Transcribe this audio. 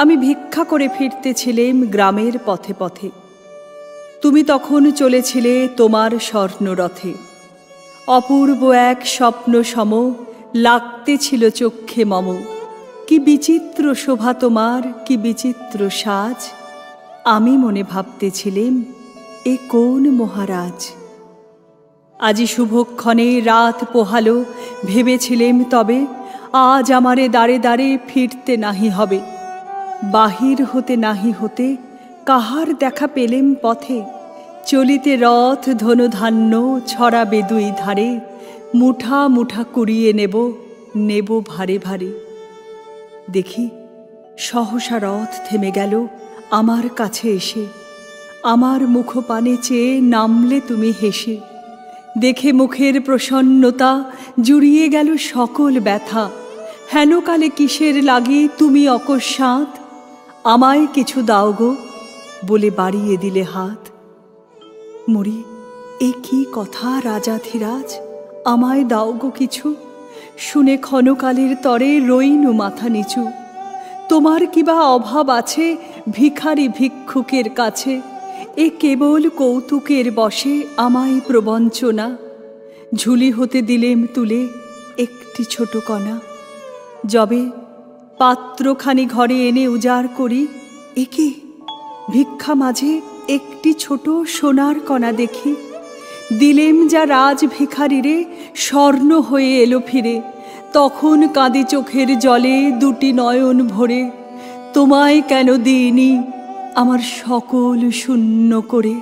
আমি ভিক্ষা করে ফিরতেছিলেম গ্রামের পথে পথে। তুমি তখন চলেছিলে তোমার স্বর্ণরথে। অপূর্ব এক স্বপ্ন সম লাগতেছিল চক্ষে মম। কি বিচিত্র শোভা তোমার, কি বিচিত্র সাজ। আমি মনে ভাবতেছিলেম, এ কোন মহারাজ। আজি শুভক্ষণে রাত পোহালো, ভেবেছিলেম তবে আজ আমারে দ্বারে দ্বারে ফিরতে নাহি হবে। বাহির হতে নাহি হতে কাহার দেখা পেলেম পথে। চলিতে রথ ধনুধান্য ছড়াবে দুই ধারে। মুঠা মুঠা কুড়িয়ে নেব, নেব ভারে ভারে। দেখি সহসা রথ থেমে গেল আমার কাছে এসে। আমার মুখপানে চেয়ে নামলে তুমি হেসে। দেখে মুখের প্রসন্নতা জুড়িয়ে গেল সকল ব্যথা। হেনকালে কিসের লাগি তুমি অকস্মাৎ আমায় কিছু দাও গো বলে বাড়িয়ে দিলে হাত। মরি, এ কি কথা রাজাধিরাজ, আমায় দাও গো কিছু। শুনে ক্ষণকালের তরে রইনু মাথা নিচু। তোমার কিবা অভাব আছে ভিখারি ভিক্ষুকের কাছে। এ কেবল কৌতুকের বশে আমায় প্রবঞ্চনা। ঝুলি হতে দিলেম তুলে একটি ছোট কণা। যবে পাত্রখানি ঘরে এনে উজাড় করি, এ কি ভিক্ষা মাঝে একটি ছোট সোনার কণা দেখি। দিলেম যা রাজ ভিখারিরে, স্বর্ণ হয়ে এলো ফিরে। তখন কাঁদি চোখের জলে দুটি নয়ন ভরে। তোমায় কেন দিইনি আমার সকল শূন্য করে।